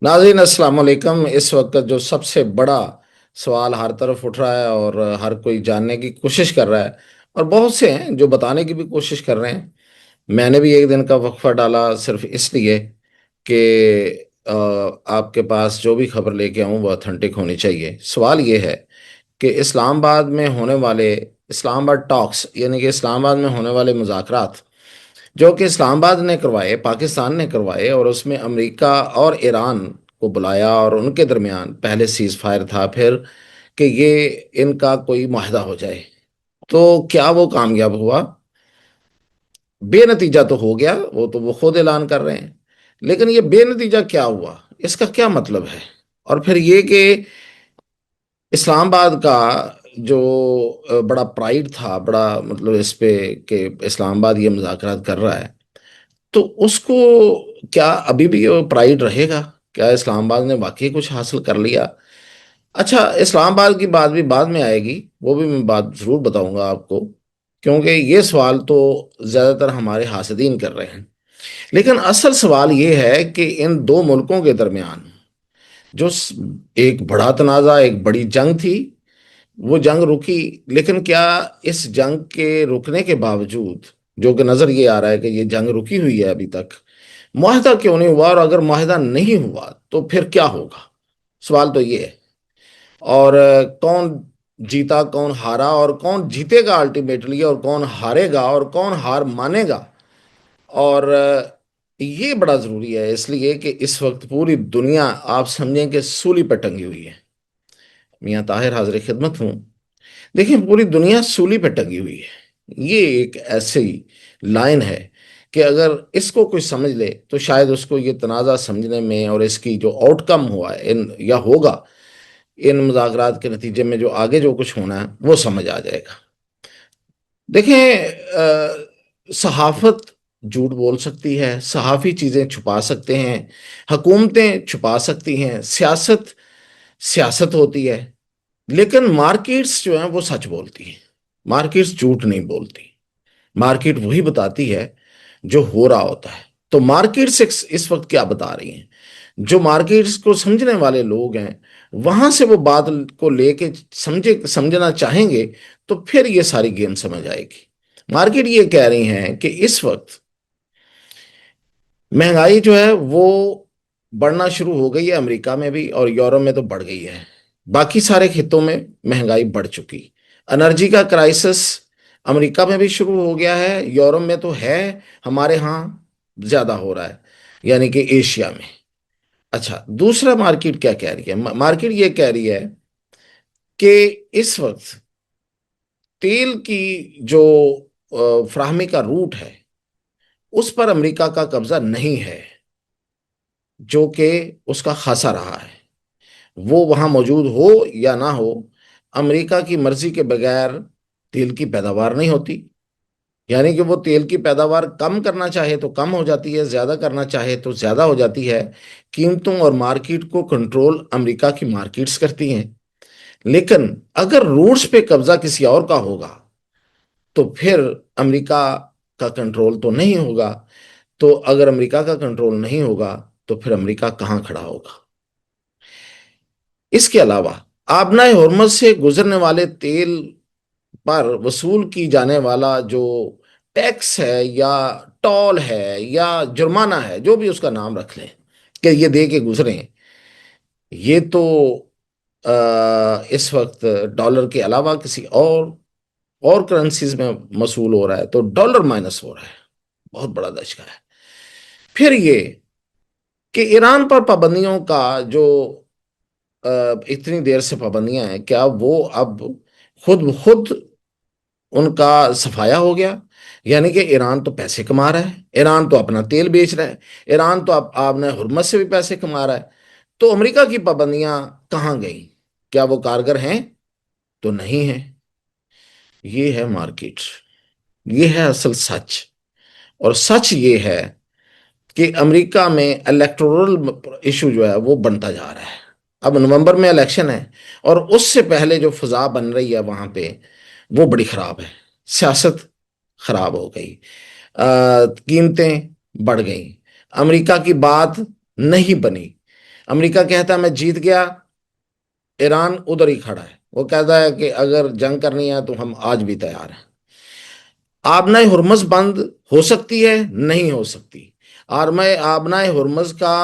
ناظرین السلام علیکم۔ اس وقت جو سب سے بڑا سوال ہر طرف اٹھ رہا ہے اور ہر کوئی جاننے کی کوشش کر رہا ہے، اور بہت سے ہیں جو بتانے کی بھی کوشش کر رہے ہیں۔ میں نے بھی ایک دن کا وقفہ ڈالا صرف اس لیے کہ آ، آپ کے پاس جو بھی خبر لے کے آؤں وہ اتھینٹک ہونی چاہیے۔ سوال یہ ہے کہ اسلام آباد میں ہونے والے اسلام آباد ٹاکس، یعنی کہ اسلام آباد میں ہونے والے مذاکرات جو کہ اسلام آباد نے کروائے، پاکستان نے کروائے، اور اس میں امریکہ اور ایران کو بلایا اور ان کے درمیان پہلے سیز فائر تھا، پھر کہ یہ ان کا کوئی معاہدہ ہو جائے، تو کیا وہ کامیاب ہوا؟ بے نتیجہ تو ہو گیا، وہ خود اعلان کر رہے ہیں، لیکن یہ بے نتیجہ کیا ہوا؟ اس کا کیا مطلب ہے؟ اور پھر یہ کہ اسلام آباد کا جو بڑا پرائیڈ تھا، بڑا مطلب اس پہ کہ اسلام آباد یہ مذاکرات کر رہا ہے، تو اس کو کیا ابھی بھی وہ پرائیڈ رہے گا؟ کیا اسلام آباد نے واقعی کچھ حاصل کر لیا؟ اچھا، اسلام آباد کی بات بھی بعد میں آئے گی، وہ بھی میں بات ضرور بتاؤں گا آپ کو، کیونکہ یہ سوال تو زیادہ تر ہمارے حاسدین کر رہے ہیں۔ لیکن اصل سوال یہ ہے کہ ان دو ملکوں کے درمیان جو ایک بڑا تنازع، ایک بڑی جنگ تھی، وہ جنگ رکی، لیکن کیا اس جنگ کے رکنے کے باوجود، جو کہ نظر یہ آ رہا ہے کہ یہ جنگ رکی ہوئی ہے ابھی تک، معاہدہ کیوں نہیں ہوا؟ اور اگر معاہدہ نہیں ہوا تو پھر کیا ہوگا؟ سوال تو یہ ہے۔ اور کون جیتا، کون ہارا، اور کون جیتے گا الٹیمیٹلی، اور کون ہارے گا، اور کون ہار مانے گا؟ اور یہ بڑا ضروری ہے، اس لیے کہ اس وقت پوری دنیا آپ سمجھیں کہ سولی پہ ٹنگی ہوئی ہے۔ میاں طاہر حاضر خدمت ہوں۔ دیکھیں، پوری دنیا سولی پہ ٹنگی ہوئی ہے۔ یہ ایک ایسی لائن ہے کہ اگر اس کو کوئی سمجھ لے تو شاید اس کو یہ تنازع سمجھنے میں، اور اس کی جو آؤٹ کم ہوا ہے یا ہوگا ان مذاکرات کے نتیجے میں، جو آگے جو کچھ ہونا ہے وہ سمجھ آ جائے گا۔ دیکھیں، صحافت جھوٹ بول سکتی ہے، صحافی چیزیں چھپا سکتے ہیں، حکومتیں چھپا سکتی ہیں، سیاست سیاست ہوتی ہے، لیکن مارکیٹس جو ہیں وہ سچ بولتی ہیں۔ مارکیٹس جھوٹ نہیں بولتی۔ مارکیٹ وہی بتاتی ہے جو ہو رہا ہوتا ہے۔ تو مارکیٹس اس وقت کیا بتا رہی ہیں؟ جو مارکیٹس کو سمجھنے والے لوگ ہیں، وہاں سے وہ بات کو لے کے سمجھنا چاہیں گے تو پھر یہ ساری گیم سمجھ آئے گی۔ مارکیٹ یہ کہہ رہی ہیں کہ اس وقت مہنگائی جو ہے وہ بڑھنا شروع ہو گئی ہے، امریکہ میں بھی اور یورپ میں تو بڑھ گئی ہے، باقی سارے خطوں میں مہنگائی بڑھ چکی۔ انرجی کا کرائسس امریکہ میں بھی شروع ہو گیا ہے، یورپ میں تو ہے، ہمارے ہاں زیادہ ہو رہا ہے، یعنی کہ ایشیا میں۔ اچھا، دوسرا مارکیٹ کیا کہہ رہی ہے؟ مارکیٹ یہ کہہ رہی ہے کہ اس وقت تیل کی جو فراہمی کا روٹ ہے اس پر امریکہ کا قبضہ نہیں ہے، جو کہ اس کا خاصا رہا ہے۔ وہ وہاں موجود ہو یا نہ ہو، امریکہ کی مرضی کے بغیر تیل کی پیداوار نہیں ہوتی، یعنی کہ وہ تیل کی پیداوار کم کرنا چاہے تو کم ہو جاتی ہے، زیادہ کرنا چاہے تو زیادہ ہو جاتی ہے۔ قیمتوں اور مارکیٹ کو کنٹرول امریکہ کی مارکیٹس کرتی ہیں، لیکن اگر روٹس پہ قبضہ کسی اور کا ہوگا تو پھر امریکہ کا کنٹرول تو نہیں ہوگا۔ تو اگر امریکہ کا کنٹرول نہیں ہوگا تو پھر امریکہ کہاں کھڑا ہوگا؟ اس کے علاوہ آبنائے ہرمز سے گزرنے والے تیل پر وصول کی جانے والا جو ٹیکس ہے یا ٹول ہے یا جرمانہ ہے، جو بھی اس کا نام رکھ لیں، کہ یہ دے کے گزریں، یہ تو اس وقت ڈالر کے علاوہ کسی اور کرنسیز میں وصول ہو رہا ہے، تو ڈالر مائنس ہو رہا ہے، بہت بڑا دھچکا ہے۔ پھر یہ کہ ایران پر پابندیوں کا جو اتنی دیر سے پابندیاں ہیں، کیا وہ اب خود بخود ان کا صفایا ہو گیا؟ یعنی کہ ایران تو پیسے کما رہا ہے، ایران تو اپنا تیل بیچ رہا ہے، ایران تو اب آپ نے حرمت سے بھی پیسے کما رہا ہے، تو امریکہ کی پابندیاں کہاں گئیں؟ کیا وہ کارگر ہیں؟ تو نہیں ہیں۔ یہ ہے مارکیٹ، یہ ہے اصل سچ۔ اور سچ یہ ہے کہ امریکہ میں الیکٹورل ایشو جو ہے وہ بنتا جا رہا ہے۔ اب نومبر میں الیکشن ہے، اور اس سے پہلے جو فضا بن رہی ہے وہاں پہ وہ بڑی خراب ہے۔ سیاست خراب ہو گئی، قیمتیں بڑھ گئیں، امریکہ کی بات نہیں بنی، امریکہ کہتا ہے میں جیت گیا، ایران ادھر ہی کھڑا ہے، وہ کہتا ہے کہ اگر جنگ کرنی ہے تو ہم آج بھی تیار ہیں۔ آبنائے ہرمز بند ہو سکتی ہے؟ نہیں ہو سکتی۔ آبنائے ہرمز کا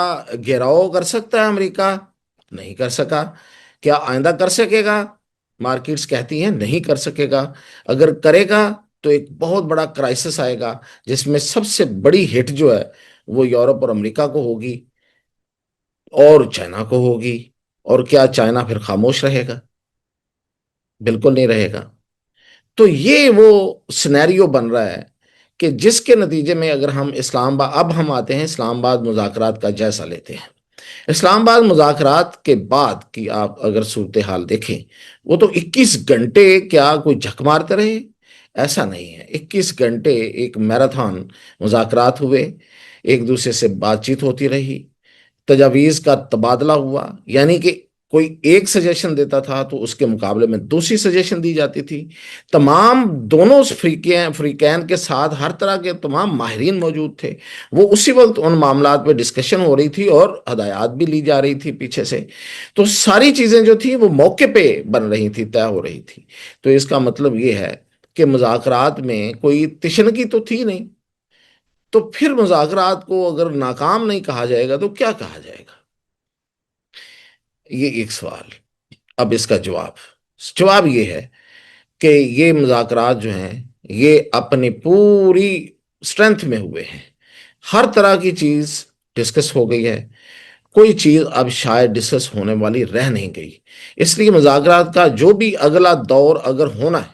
گھیراؤ کر سکتا ہے امریکہ؟ نہیں کر سکا۔ کیا آئندہ کر سکے گا؟ مارکیٹس کہتی ہیں نہیں کر سکے گا۔ اگر کرے گا تو ایک بہت بڑا کرائسس آئے گا، جس میں سب سے بڑی ہٹ جو ہے وہ یورپ اور امریکہ کو ہوگی اور چائنا کو ہوگی۔ اور کیا چائنا پھر خاموش رہے گا؟ بالکل نہیں رہے گا۔ تو یہ وہ سینیریو بن رہا ہے کہ جس کے نتیجے میں اگر ہم اسلام آباد، اب ہم آتے ہیں اسلام آباد مذاکرات کا جائزہ لیتے ہیں۔ اسلام آباد مذاکرات کے بعد کی آپ اگر صورتحال دیکھیں، وہ تو 21 گھنٹے کیا کوئی جھک مارتے رہے؟ ایسا نہیں ہے، 21 گھنٹے ایک میراتھن مذاکرات ہوئے، ایک دوسرے سے بات چیت ہوتی رہی، تجاویز کا تبادلہ ہوا، یعنی کہ کوئی ایک سجیشن دیتا تھا تو اس کے مقابلے میں دوسری سجیشن دی جاتی تھی۔ تمام دونوں فریقین کے ساتھ ہر طرح کے تمام ماہرین موجود تھے، وہ اسی وقت ان معاملات پہ ڈسکشن ہو رہی تھی اور ہدایات بھی لی جا رہی تھی پیچھے سے۔ تو ساری چیزیں جو تھیں وہ موقع پہ بن رہی تھی، طے ہو رہی تھی۔ تو اس کا مطلب یہ ہے کہ مذاکرات میں کوئی تشنگی تو تھی نہیں۔ تو پھر مذاکرات کو اگر ناکام نہیں کہا جائے گا تو کیا کہا جائے گا؟ یہ ایک سوال۔ اب اس کا جواب یہ ہے کہ یہ مذاکرات جو ہیں یہ اپنی پوری سٹرینتھ میں ہوئے ہیں، ہر طرح کی چیز ڈسکس ہو گئی ہے، کوئی چیز اب شاید ڈسکس ہونے والی رہ نہیں گئی۔ اس لیے مذاکرات کا جو بھی اگلا دور اگر ہونا ہے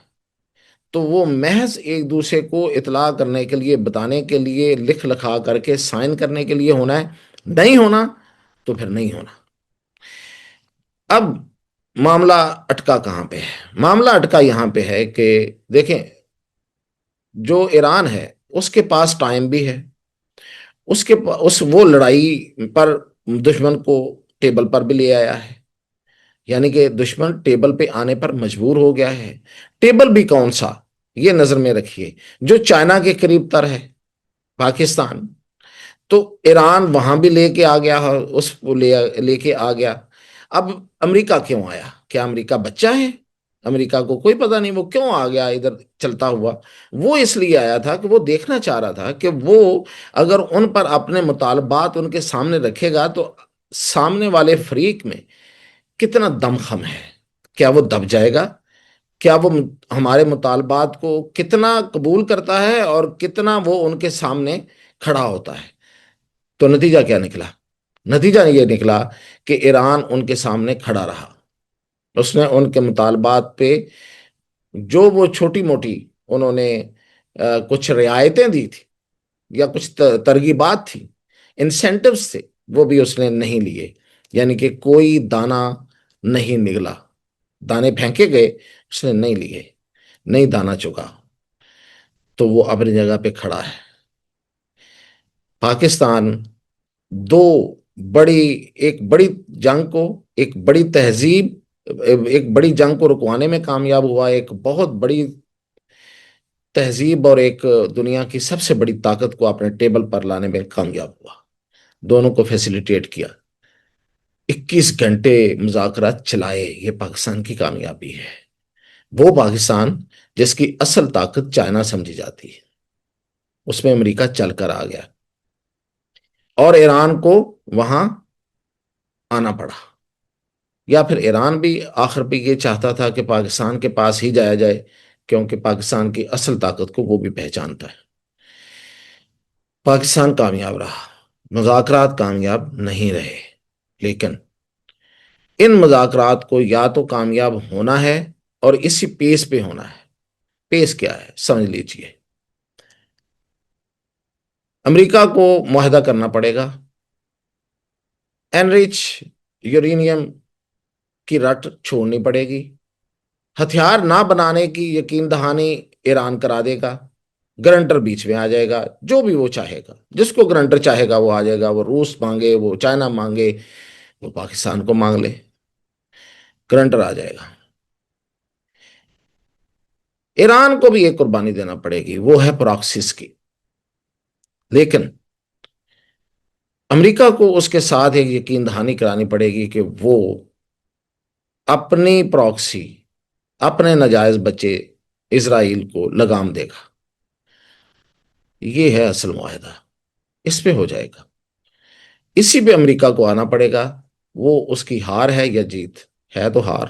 تو وہ محض ایک دوسرے کو اطلاع کرنے کے لیے، بتانے کے لیے، لکھ لکھا کر کے سائن کرنے کے لیے ہونا ہے۔ نہیں ہونا تو پھر نہیں ہونا۔ اب معاملہ اٹکا کہاں پہ ہے؟ معاملہ اٹکا یہاں پہ ہے کہ دیکھیں، جو ایران ہے اس کے پاس ٹائم بھی ہے، وہ لڑائی پر دشمن کو ٹیبل پر بھی لے آیا ہے، یعنی کہ دشمن ٹیبل پہ آنے پر مجبور ہو گیا ہے۔ ٹیبل بھی کون سا؟ یہ نظر میں رکھیے، جو چائنا کے قریب تر ہے، پاکستان، تو ایران وہاں بھی لے کے آ گیا، اس کو لے کے آ گیا۔ اب امریکہ کیوں آیا؟ کیا امریکہ بچہ ہے؟ امریکہ کو کوئی پتہ نہیں وہ کیوں آ گیا ادھر چلتا ہوا۔ وہ اس لیے آیا تھا کہ وہ دیکھنا چاہ رہا تھا کہ وہ اگر ان پر اپنے مطالبات ان کے سامنے رکھے گا تو سامنے والے فریق میں کتنا دم خم ہے، کیا وہ دب جائے گا، کیا وہ ہمارے مطالبات کو کتنا قبول کرتا ہے اور کتنا وہ ان کے سامنے کھڑا ہوتا ہے۔ تو نتیجہ کیا نکلا؟ نتیجہ یہ نکلا کہ ایران ان کے سامنے کھڑا رہا، اس نے ان کے مطالبات پہ جو وہ چھوٹی موٹی انہوں نے کچھ رعایتیں دی تھی یا کچھ ترغیبات تھی، انسینٹیوز تھے، وہ بھی اس نے نہیں لیے، یعنی کہ کوئی دانہ نہیں نگلا۔ دانے پھینکے گئے، اس نے نہیں لیے، نہیں دانا چکا، تو وہ اپنی جگہ پہ کھڑا ہے۔ پاکستان دو بڑی ایک بڑی جنگ کو، ایک بڑی تہذیب، ایک بڑی جنگ کو رکوانے میں کامیاب ہوا، ایک بہت بڑی تہذیب اور ایک دنیا کی سب سے بڑی طاقت کو اپنے ٹیبل پر لانے میں کامیاب ہوا، دونوں کو فیسیلیٹیٹ کیا، 21 گھنٹے مذاکرات چلائے۔ یہ پاکستان کی کامیابی ہے، وہ پاکستان جس کی اصل طاقت چائنا سمجھی جاتی ہے، اس میں امریکہ چل کر آ گیا اور ایران کو وہاں آنا پڑا، یا پھر ایران بھی آخر پہ یہ چاہتا تھا کہ پاکستان کے پاس ہی جایا جائے، کیونکہ پاکستان کی اصل طاقت کو وہ بھی پہچانتا ہے۔ پاکستان کامیاب رہا، مذاکرات کامیاب نہیں رہے، لیکن ان مذاکرات کو یا تو کامیاب ہونا ہے اور اسی پیس پہ ہونا ہے۔ پیس کیا ہے سمجھ لیجئے، امریکہ کو معاہدہ کرنا پڑے گا، انریچ یورینیم کی رٹ چھوڑنی پڑے گی، ہتھیار نہ بنانے کی یقین دہانی ایران کرا دے گا، گرنٹر بیچ میں آ جائے گا، جو بھی وہ چاہے گا، جس کو گرنٹر چاہے گا وہ آ جائے گا، وہ روس مانگے، وہ چائنا مانگے، وہ پاکستان کو مانگ لے، گرنٹر آ جائے گا۔ ایران کو بھی ایک قربانی دینا پڑے گی، وہ ہے پراکسس کی، لیکن امریکہ کو اس کے ساتھ ایک یقین دہانی کرانی پڑے گی کہ وہ اپنی پراکسی، اپنے ناجائز بچے اسرائیل کو لگام دے گا۔ یہ ہے اصل معاہدہ، اس پہ ہو جائے گا، اسی پہ امریکہ کو آنا پڑے گا۔ وہ اس کی ہار ہے یا جیت ہے، تو ہار،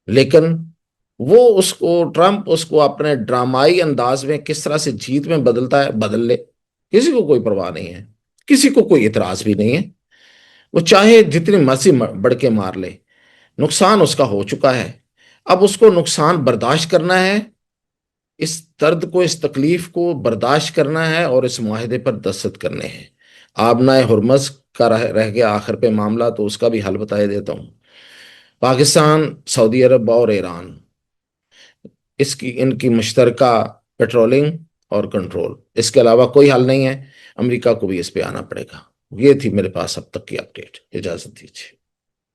لیکن وہ اس کو ٹرمپ اس کو اپنے ڈرامائی انداز میں کس طرح سے جیت میں بدلتا ہے، بدل لے، کسی کو کوئی پرواہ نہیں ہے، کسی کو کوئی اعتراض بھی نہیں ہے۔ وہ چاہے جتنی مرضی بڑھ کے مار لے، نقصان اس کا ہو چکا ہے، اب اس کو نقصان برداشت کرنا ہے، اس درد کو، اس تکلیف کو برداشت کرنا ہے، اور اس معاہدے پر دستخط کرنے ہیں۔ آبنائے ہرمز کا رہ گیا آخر پہ معاملہ، تو اس کا بھی حل بتا دیتا ہوں۔ پاکستان، سعودی عرب اور ایران، ان کی مشترکہ پیٹرولنگ اور کنٹرول، اس کے علاوہ کوئی حل نہیں ہے۔ امریکہ کو بھی اس پہ آنا پڑے گا۔ یہ تھی میرے پاس اب تک کی اپڈیٹ، اجازت دیجیے۔